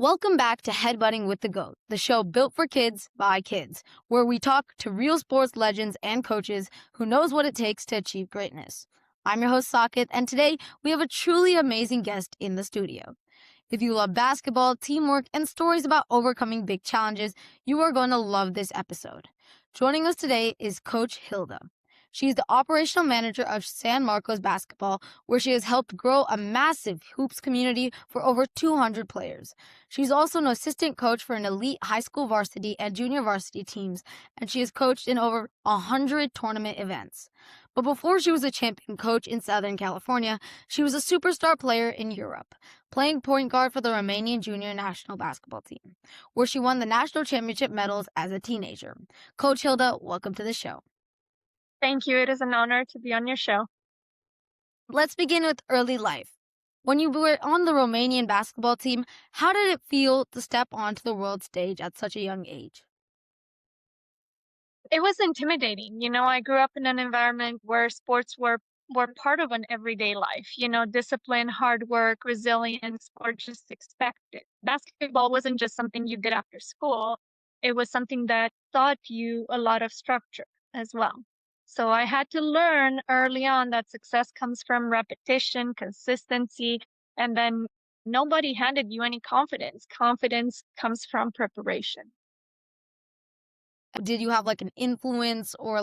Welcome back to Headbutting with the GOAT, the show built for kids by kids, where we talk to real sports legends and coaches who knows what it takes to achieve greatness. I'm your host, Saket, and today we have a truly amazing guest in the studio. If you love basketball, teamwork, and stories about overcoming big challenges, you are going to love this episode. Joining us today is Coach Hilda. She's the operational manager of San Marcos Basketball, where she has helped grow a massive hoops community for over 200 players. She's also an assistant coach for an elite high school varsity and junior varsity teams, and she has coached in over 100 tournament events. But before she was a champion coach in Southern California, she was a superstar player in Europe, playing point guard for the Romanian junior national basketball team, where she won the national championship medals as a teenager. Coach Hilda, welcome to the show. Thank you. It is an honor to be on your show. Let's begin with early life. When you were on the Romanian basketball team, how did it feel to step onto the world stage at such a young age? It was intimidating. I grew up in an environment where sports were part of an everyday life. Discipline, hard work, resilience were just expected. Basketball wasn't just something you did after school. It was something that taught you a lot of structure as well. So I had to learn early on that success comes from repetition, consistency, and then nobody handed you any confidence. Confidence comes from preparation. Did you have an influence or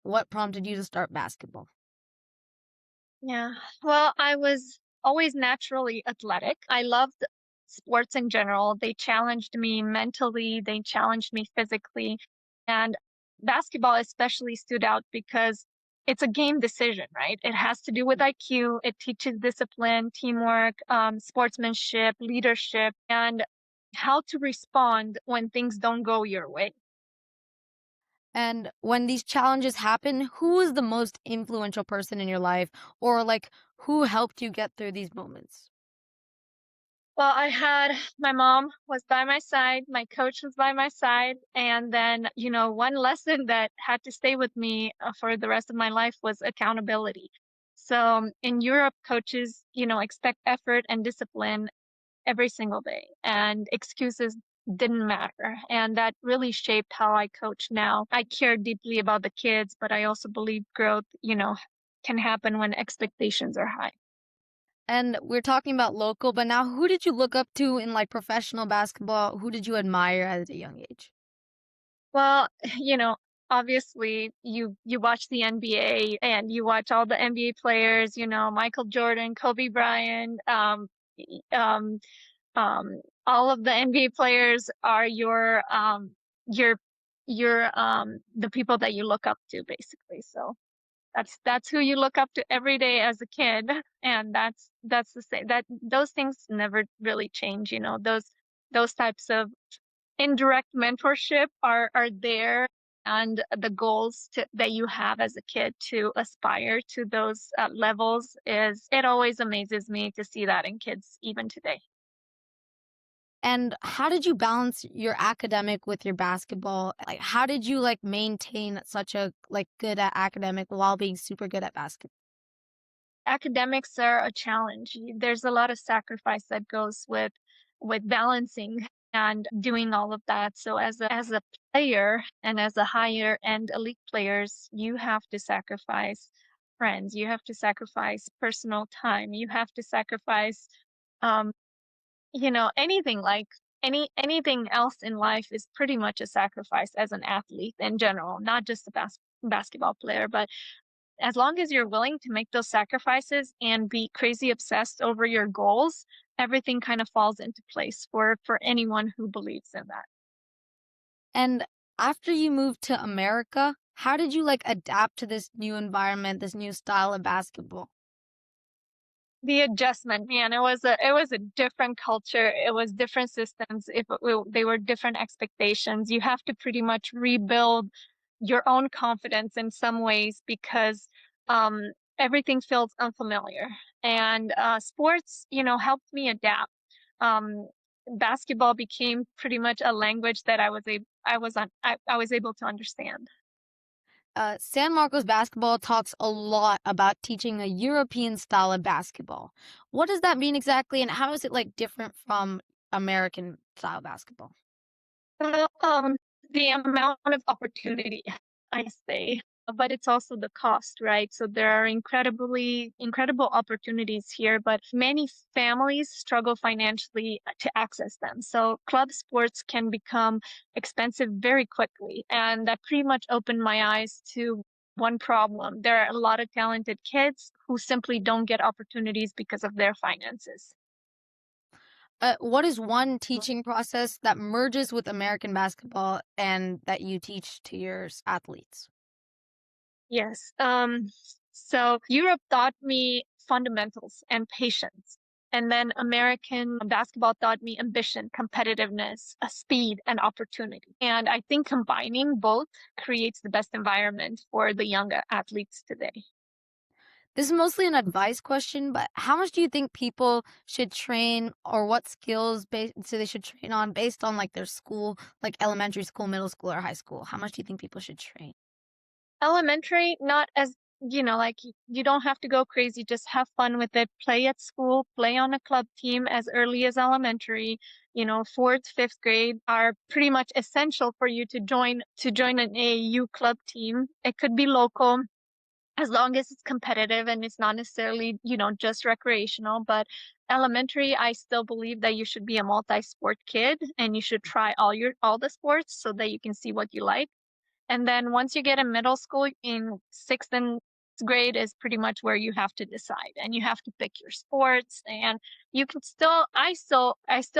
what prompted you to start basketball? Yeah. Well, I was always naturally athletic. I loved sports in general. They challenged me mentally, they challenged me physically. And basketball especially stood out because it's a game decision, right? It has to do with IQ. It teaches discipline, teamwork, sportsmanship, leadership, and how to respond when things don't go your way. And when these challenges happen, who is the most influential person in your life, or who helped you get through these moments? Well, I had my mom was by my side, my coach was by my side, and then, one lesson that had to stay with me for the rest of my life was accountability. So in Europe, coaches, expect effort and discipline every single day, and excuses didn't matter. And that really shaped how I coach now. I care deeply about the kids, but I also believe growth, can happen when expectations are high. And we're talking about local, but now who did you look up to in professional basketball? Who did you admire at a young age? Well, obviously you watch the NBA and you watch all the NBA players, Michael Jordan, Kobe Bryant, y- um, all of the NBA players are your the people that you look up to basically. So that's who you look up to every day as a kid, and that's the same. That those things never really change. Those types of indirect mentorship are there, and the goals that you have as a kid to aspire to those levels is it always amazes me to see that in kids even today. And how did you balance your academic with your basketball? How did you maintain such a good at academic while being super good at basketball? Academics are a challenge. There's a lot of sacrifice that goes with balancing and doing all of that. So as a player and as a higher end elite players, you have to sacrifice friends, you have to sacrifice personal time, you have to sacrifice um, anything anything else in life is pretty much a sacrifice as an athlete in general, not just a basketball player, but as long as you're willing to make those sacrifices and be crazy obsessed over your goals, everything kind of falls into place for anyone who believes in that. And after you moved to America, how did you adapt to this new environment, this new style of basketball? The adjustment, man, it was a different culture. It was different systems. They were different expectations. You have to pretty much rebuild your own confidence in some ways because um, everything feels unfamiliar. And sports, helped me adapt. Um, Basketball became pretty much a language that I was able to understand. San Marcos basketball talks a lot about teaching a European style of basketball. What does that mean exactly, and how is it different from American style basketball? Well, the amount of opportunity, I say, but it's also the cost, right? So there are incredible opportunities here, but many families struggle financially to access them. So club sports can become expensive very quickly, and that pretty much opened my eyes to one problem. There are a lot of talented kids who simply don't get opportunities because of their finances. What is one teaching process that merges with American basketball and that you teach to your athletes? Yes. So Europe taught me fundamentals and patience. And then American basketball taught me ambition, competitiveness, speed, and opportunity. And I think combining both creates the best environment for the younger athletes today. This is mostly an advice question, but how much do you think people should train or what skills so they should train on based on like their school, like elementary school, middle school, or high school? How much do you think people should train? Elementary, not as, like you don't have to go crazy, just have fun with it. Play at school, play on a club team as early as elementary. Fourth, fifth grade are pretty much essential for you to join an AAU club team. It could be local as long as it's competitive and it's not necessarily, just recreational. But elementary, I still believe that you should be a multi-sport kid and you should try all the sports so that you can see what you like. And then once you get in middle school, in sixth and grade is pretty much where you have to decide, and you have to pick your sports. And you can still, I still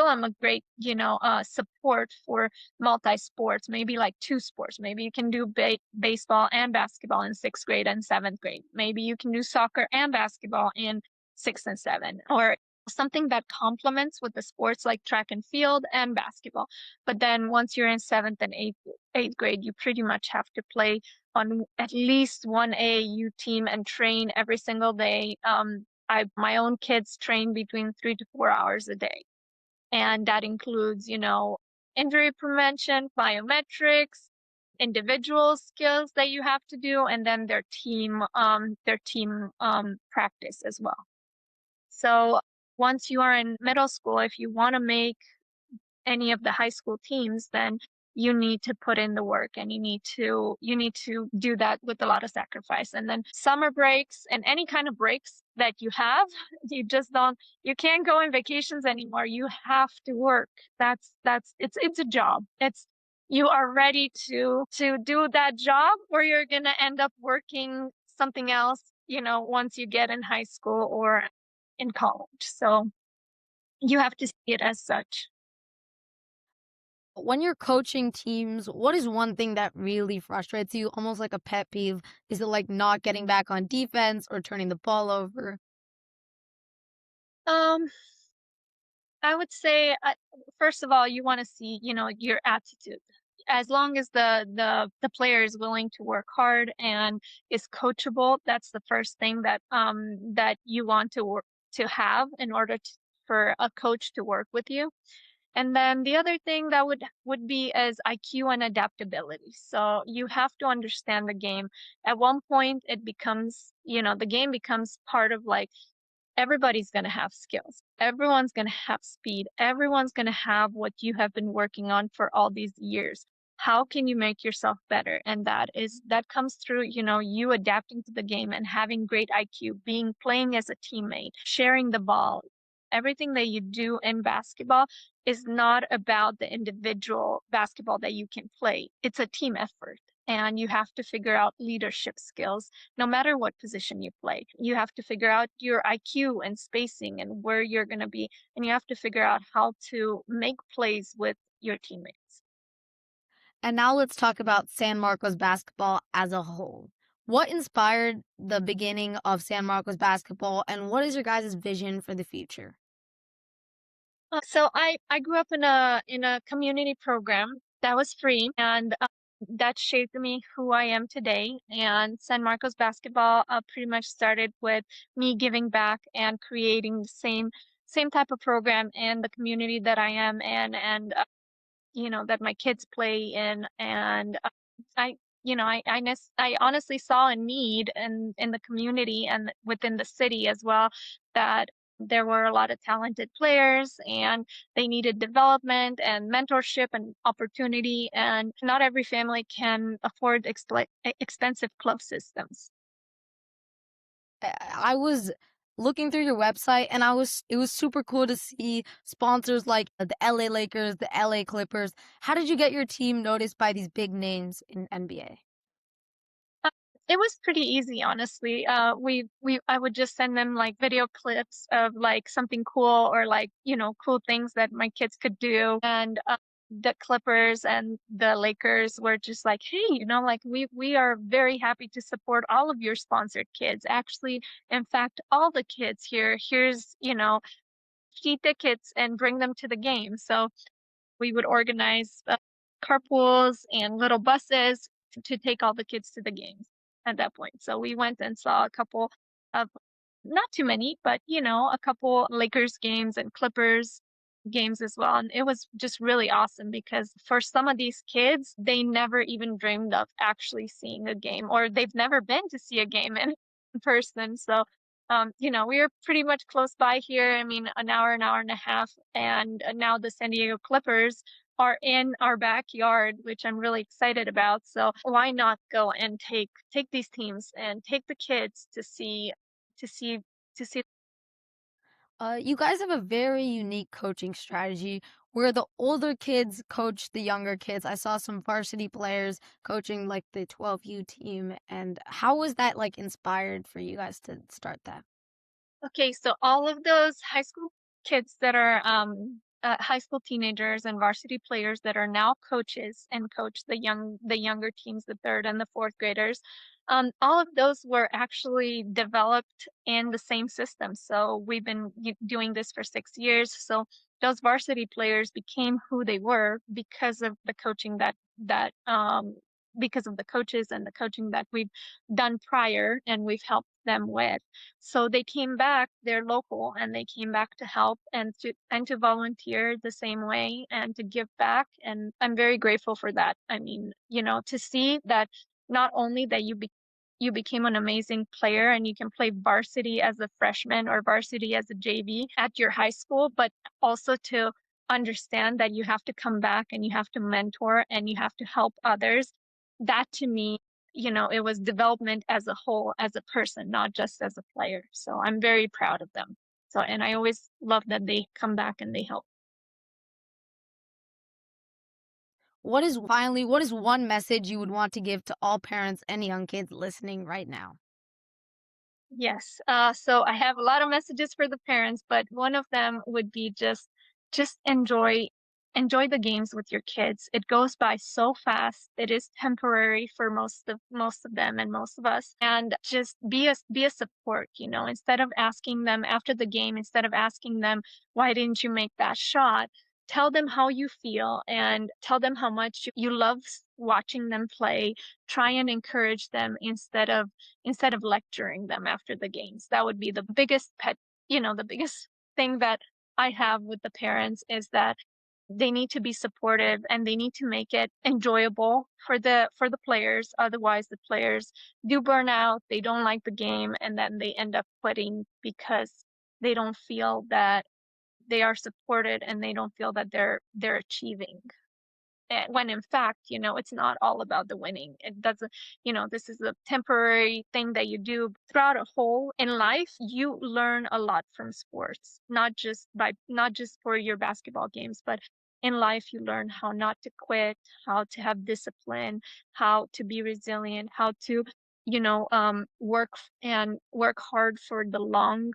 am a great, support for multi sports. Maybe like two sports. Maybe you can do baseball and basketball in sixth grade and seventh grade. Maybe you can do soccer and basketball in sixth and seven, or something that complements with the sports like track and field and basketball. But then once you're in seventh and eighth grade, you pretty much have to play on at least one AAU team and train every single day. My own kids train between 3 to 4 hours a day, and that includes, injury prevention, biometrics, individual skills that you have to do, and then their team practice as well. So once you are in middle school, if you want to make any of the high school teams, then you need to put in the work, and you need to do that with a lot of sacrifice. And then summer breaks and any kind of breaks that you have, you can't go on vacations anymore. You have to work. It's a job. It's You are ready to do that job, or you're gonna end up working something else, once you get in high school or in college. So you have to see it as such. When you're coaching teams, what is one thing that really frustrates you, almost like a pet peeve? Is it like not getting back on defense or turning the ball over? Um, I would say, first of all, you want to see, your attitude. As long as the player is willing to work hard and is coachable, that's the first thing that you want to have in order for a coach to work with you. And then the other thing that would be is IQ and adaptability. So you have to understand the game. At one point, it becomes, the game becomes part of, like, everybody's going to have skills. Everyone's going to have speed. Everyone's going to have what you have been working on for all these years. How can you make yourself better? And that comes through, you adapting to the game and having great IQ, playing as a teammate, sharing the ball. Everything that you do in basketball is not about the individual basketball that you can play. It's a team effort. And you have to figure out leadership skills no matter what position you play. You have to figure out your IQ and spacing and where you're going to be. And you have to figure out how to make plays with your teammates. And now let's talk about San Marcos basketball as a whole. What inspired the beginning of San Marcos basketball, and what is your guys' vision for the future? So I grew up in a community program that was free, and that shaped me who I am today. And San Marcos basketball pretty much started with me giving back and creating the same type of program in the community that I am in, and that my kids play in. And I I honestly saw a need in the community and within the city as well, that There were a lot of talented players, and they needed development and mentorship and opportunity, and not every family can afford expensive club systems. I was looking through your website and it was super cool to see sponsors like the LA Lakers, the LA Clippers. How did you get your team noticed by these big names in NBA? Uh, It was pretty easy, honestly. I would just send them like video clips of like something cool, or like, cool things that my kids could do. And the Clippers and the Lakers were just like, hey, like we are very happy to support all of your sponsored kids. Actually, in fact, all the kids here, here's, key tickets and bring them to the game. So we would organize carpools and little buses to take all the kids to the games at that point. So we went and saw a couple of, not too many, but a couple Lakers games and Clippers games as well. And it was just really awesome because for some of these kids, they never even dreamed of actually seeing a game, or they've never been to see a game in person. So we are pretty much close by here. I mean, an hour and a half, and now the San Diego Clippers are in our backyard, which I'm really excited about. So why not go and take these teams and take the kids to see to see. You guys have a very unique coaching strategy where the older kids coach the younger kids. I saw some varsity players coaching like the 12U team. And how was that like inspired for you guys to start that? Okay, so all of those high school kids that are high school teenagers and varsity players that are now coaches and coach the younger teams, the third and the fourth graders, all of those were actually developed in the same system. So we've been doing this for 6 years. So those varsity players became who they were because of the coaching that because of the coaches and the coaching that we've done prior and we've helped them with. So they came back, they're local, and they came back to help and to volunteer the same way and to give back. And I'm very grateful for that. I mean, to see that not only that you became an amazing player and you can play varsity as a freshman or varsity as a JV at your high school, but also to understand that you have to come back and you have to mentor and you have to help others. That to me, it was development as a whole, as a person, not just as a player. So I'm very proud of them. So, and I always love that they come back and they help. What is one message you would want to give to all parents and young kids listening right now? Yes. So I have a lot of messages for the parents, but one of them would be just enjoy the games with your kids. It goes by so fast. It is temporary for most of them and most of us. And just be a support, instead of asking them after the game, instead of asking them, why didn't you make that shot? Tell them how you feel and tell them how much you love watching them play. Try and encourage them instead of lecturing them after the games. That would be the biggest the biggest thing that I have with the parents is that they need to be supportive and they need to make it enjoyable for the players. Otherwise, the players do burn out, they don't like the game, and then they end up quitting because they don't feel that they are supported and they don't feel that they're achieving. When in fact, it's not all about the winning. It doesn't, this is a temporary thing that you do throughout a whole in life. You learn a lot from sports, not just for your basketball games, but in life, you learn how not to quit, how to have discipline, how to be resilient, how to, work hard for the long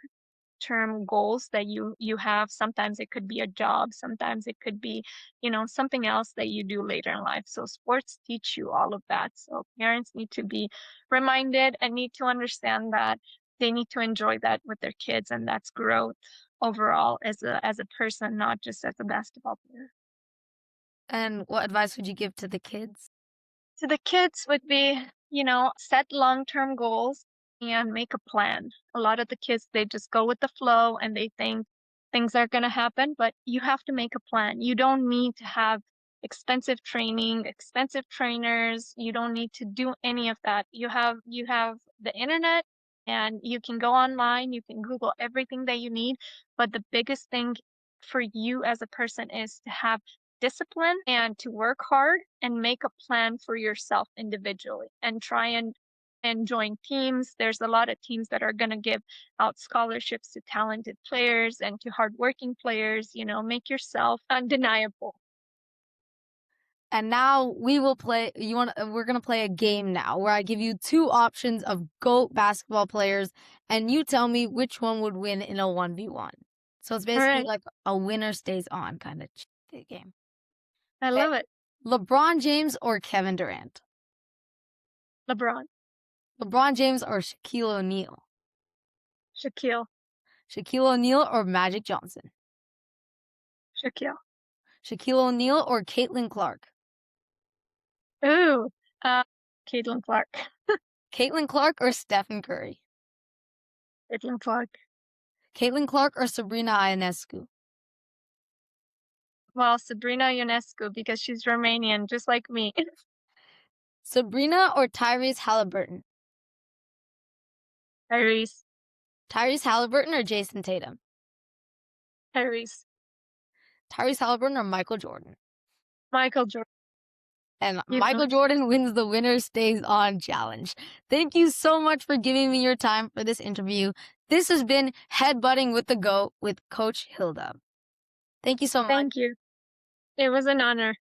term goals that you have. Sometimes it could be a job, sometimes it could be something else that you do later in life. So sports teach you all of that. So parents need to be reminded and need to understand that they need to enjoy that with their kids, and that's growth overall as a person, not just as a basketball player. And what advice would you give to the kids? So the kids would be, set long-term goals and make a plan. A lot of the kids, they just go with the flow and they think things are going to happen, but you have to make a plan. You don't need to have expensive training, expensive trainers. You don't need to do any of that. You have the internet. and you can go online, you can Google everything that you need, but the biggest thing for you as a person is to have discipline and to work hard and make a plan for yourself individually and try and join teams. There's a lot of teams that are going to give out scholarships to talented players and to hardworking players. Make yourself undeniable. And now we will play. We're gonna play a game now where I give you two options of GOAT basketball players, and you tell me which one would win in a 1v1. So it's All basically right. like a winner stays on kind of game. I Okay. love it. LeBron James or Kevin Durant? LeBron, LeBron James or Shaquille O'Neal? Shaquille, Shaquille O'Neal or Magic Johnson? Shaquille. Shaquille O'Neal or Caitlin Clark? Ooh, Caitlin Clark. Caitlin Clark or Stephen Curry? Caitlin Clark. Caitlin Clark or Sabrina Ionescu? Well, Sabrina Ionescu because she's Romanian, just like me. Sabrina or Tyrese Halliburton? Tyrese, Tyrese Halliburton or Jason Tatum? Tyrese, Tyrese Halliburton or Michael Jordan? Michael Jordan. And You Michael know, Jordan wins the winner stays on challenge. Thank you so much for giving me your time for this interview. This has been Headbutting with the GOAT with Coach Hilda. Thank you so much. thank you. It was an honor.